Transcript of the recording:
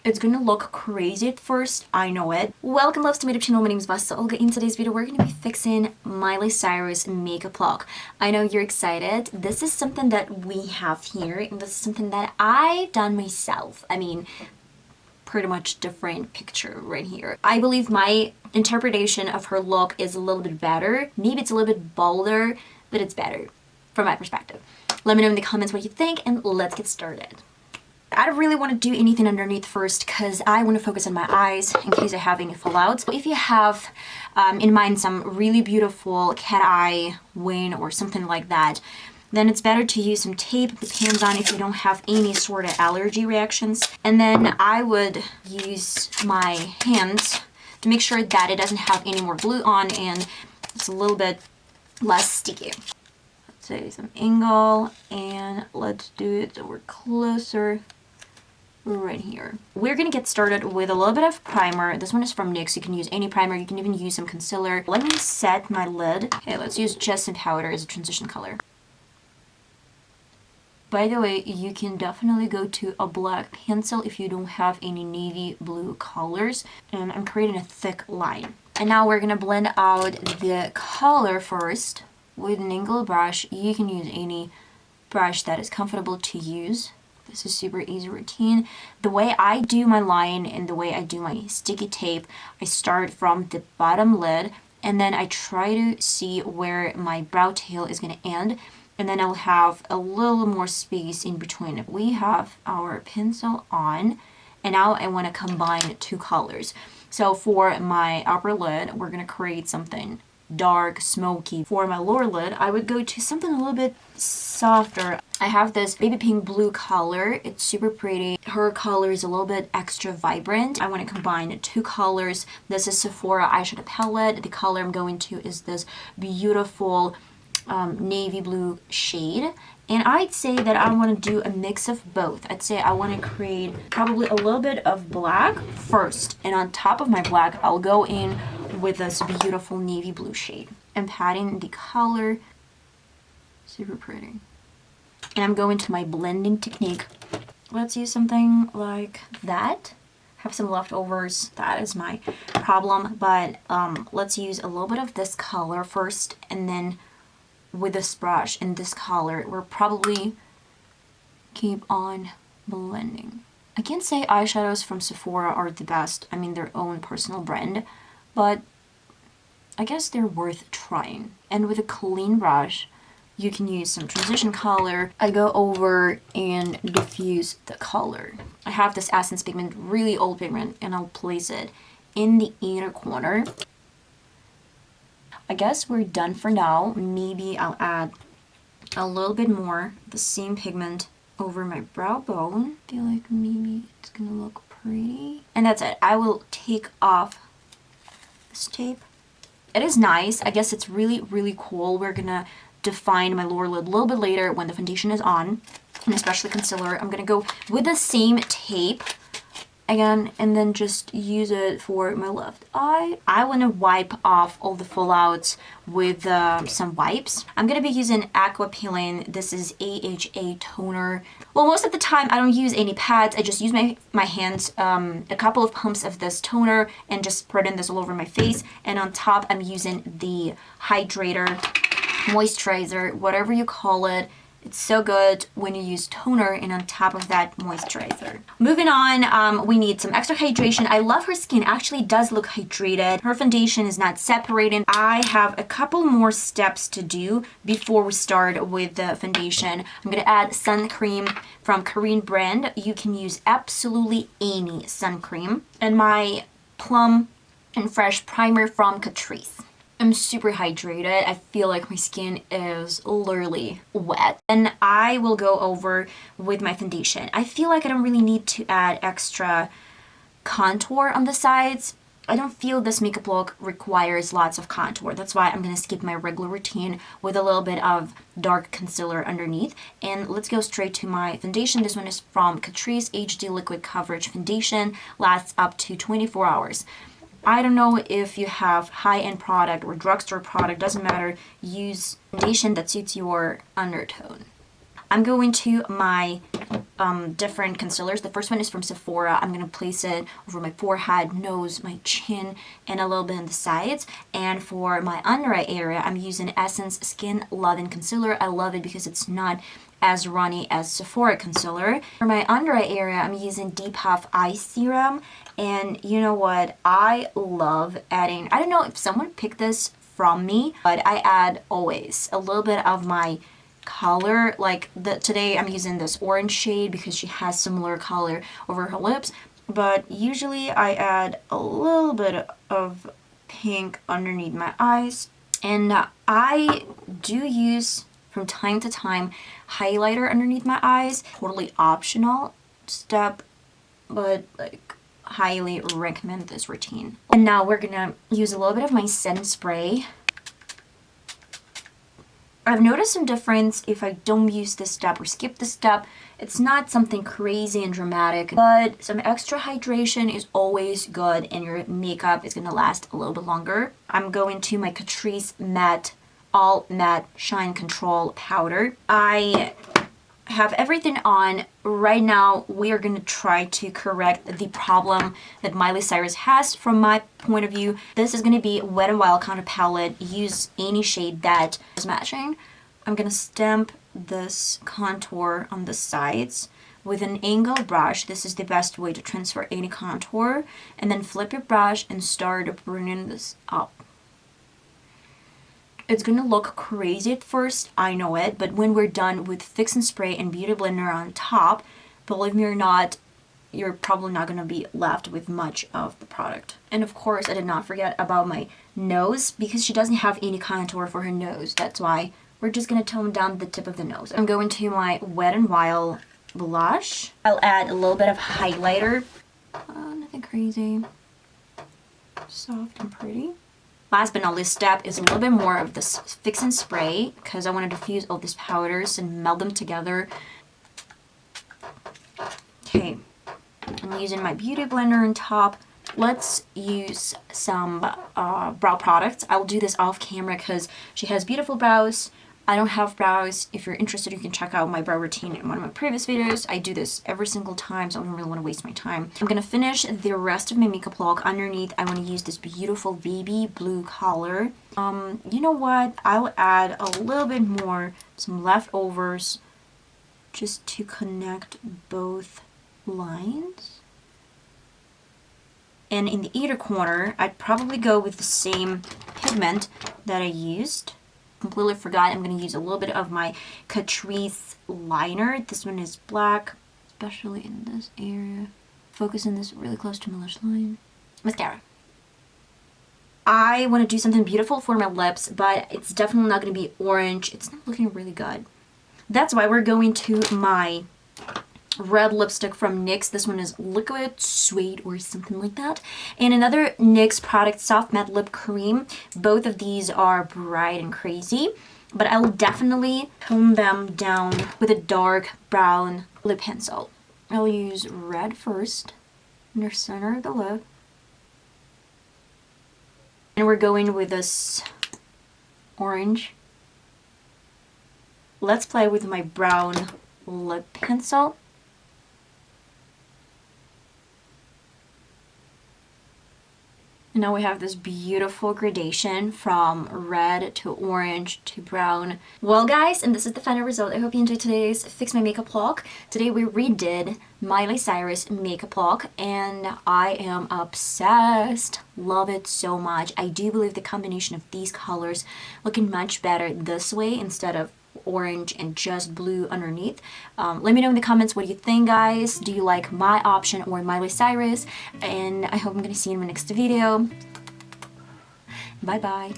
It's gonna look crazy at first, I know it. Welcome loves to my YouTube channel, my name is VassaOlga. In today's video, we're gonna be fixing Miley Cyrus makeup look. I know you're excited. This is something that we have here, and this is something that I've done myself. I mean, pretty much different picture right here. I believe my interpretation of her look is a little bit better. Maybe it's a little bit bolder, but it's better from my perspective. Let me know in the comments what you think, and let's get started. I don't really want to do anything underneath first because I want to focus on my eyes in case I have any fallouts. If you have in mind some really beautiful cat eye wing or something like that, then it's better to use some tape. Depends on if you don't have any sort of allergy reactions. And then I would use my hands to make sure that it doesn't have any more glue on and it's a little bit less sticky. Let's say some angle, and let's do it over closer. Right here. We're gonna get started with a little bit of primer. This one is from NYX. You can use any primer. You can even use some concealer. Let me set my lid. Okay, let's use just some powder as a transition color. By the way, you can definitely go to a black pencil if you don't have any navy blue colors. And I'm creating a thick line. And now we're gonna blend out the color first with an angled brush. You can use any brush that is comfortable to use. This is super easy routine. The way I do my line and the way I do my sticky tape, I start from the bottom lid and then I try to see where my brow tail is going to end, and then I'll have a little more space in between. We have our pencil on, and now I want to combine two colors. So for my upper lid, we're going to create something dark, smoky. For my lower lid, I would go to something a little bit softer. I have this baby pink blue color. It's super pretty. Her color is a little bit extra vibrant. I want to combine two colors. This is Sephora eyeshadow palette. The color I'm going to is this beautiful navy blue shade. And I'd say that I want to do a mix of both. I'd say I want to create probably a little bit of black first. And on top of my black, I'll go in with this beautiful navy blue shade. I'm patting the color. Super pretty. And I'm going to my blending technique. Let's use something like that. Have some leftovers. That is my problem. But let's use a little bit of this color first, and then with this brush and this color, we'll probably keep on blending. I can't say eyeshadows from Sephora are the best. I mean, their own personal brand, but I guess they're worth trying. And with a clean brush, you can use some transition color. I go over and diffuse the color. I have this Essence pigment, really old pigment, and I'll place it in the inner corner. I guess we're done for now. Maybe I'll add a little bit more the same pigment over my brow bone. I feel like maybe it's gonna look pretty. And that's it. I will take off this tape. It is nice. I guess it's really, really cool. We're gonna define my lower lid a little bit later when the foundation is on, and especially concealer. I'm gonna go with the same tape again and then just use it for my left eye. I want to wipe off all the fallouts with some wipes. I'm going to be using Aqua Peeling. This is AHA toner. Well, most of the time I don't use any pads. I just use my hands, a couple of pumps of this toner, and just spreading this all over my face. And on top I'm using the Hydrator, moisturizer, whatever you call it. It's so good when you use toner and on top of that moisturizer. Moving on, we need some extra hydration. I love her skin. Actually does look hydrated. Her foundation is not separating. I have a couple more steps to do before we start with the foundation. I'm going to add sun cream from Korean brand. You can use absolutely any sun cream. And my Plump and Fresh primer from Catrice. I'm super hydrated. I feel like my skin is literally wet. And I will go over with my foundation. I feel like I don't really need to add extra contour on the sides. I don't feel this makeup look requires lots of contour. That's why I'm going to skip my regular routine with a little bit of dark concealer underneath. And let's go straight to my foundation. This one is from Catrice HD Liquid Coverage Foundation. Lasts up to 24 hours. I don't know if you have high-end product or drugstore product, doesn't matter. Use foundation that suits your undertone. I'm going to my different concealers. The first one is from Sephora. I'm gonna place it over my forehead, nose, my chin, and a little bit on the sides. And for my under eye area, I'm using Essence Skin Lovin Concealer. I love it because it's not as runny as Sephora concealer. For my under eye area, I'm using Depuff Eye Serum. And you know what? I love adding, I don't know if someone picked this from me, but I add always a little bit of my color. Like today I'm using this orange shade because she has similar color over her lips, but usually I add a little bit of pink underneath my eyes. And I do use from time to time highlighter underneath my eyes. Totally optional step, but like highly recommend this routine. And now we're gonna use a little bit of my setting spray. I've noticed some difference if I don't use this step or skip this step. It's not something crazy and dramatic, but some extra hydration is always good and your makeup is gonna last a little bit longer. I'm going to my Catrice Matte All Matte Shine Control Powder. I have everything on. Right now we are going to try to correct the problem that Miley Cyrus has from my point of view. This is going to be Wet n Wild Contour Palette. Use any shade that is matching. I'm going to stamp this contour on the sides with an angle brush. This is the best way to transfer any contour. And then flip your brush and start bringing this up. It's gonna look crazy at first, I know it, but when we're done with Fix and Spray and Beauty Blender on top, believe me or not, you're probably not gonna be left with much of the product. And of course, I did not forget about my nose because she doesn't have any contour for her nose. That's why we're just gonna tone down the tip of the nose. I'm going to my Wet n Wild blush. I'll add a little bit of highlighter. Nothing crazy. Soft and pretty. Last but not least step is a little bit more of this Fix and Spray because I want to diffuse all these powders and meld them together. Okay, I'm using my Beauty Blender on top. Let's use some brow products. I'll do this off camera because she has beautiful brows. I don't have brows. If you're interested, you can check out my brow routine in one of my previous videos. I do this every single time, so I don't really want to waste my time. I'm going to finish the rest of my makeup look. Underneath, I want to use this beautiful baby blue color. You know what? I'll add a little bit more, some leftovers, just to connect both lines. And in the inner corner, I'd probably go with the same pigment that I used. Completely forgot, I'm going to use a little bit of my Catrice liner. This one is black, especially in this area. Focusing this really close to my lash line. Mascara. I want to do something beautiful for my lips, but it's definitely not going to be orange. It's not looking really good. That's why we're going to my red lipstick from NYX. This one is Liquid Suede or something like that. And another NYX product, Soft Matte Lip Cream. Both of these are bright and crazy, but I'll definitely tone them down with a dark brown lip pencil. I'll use red first in the center of the lip. And we're going with this orange. Let's play with my brown lip pencil. Now we have this beautiful gradation from red to orange to brown. Well guys, and this is the final result. I hope you enjoyed today's Fix My Makeup look. Today we redid Miley Cyrus makeup look and I am obsessed. Love it so much. I do believe the combination of these colors looking much better this way instead of orange and just blue underneath. Let me know in the comments what you think, guys. Do you like my option or Miley Cyrus? And I hope I'm gonna see you in my next video. Bye bye.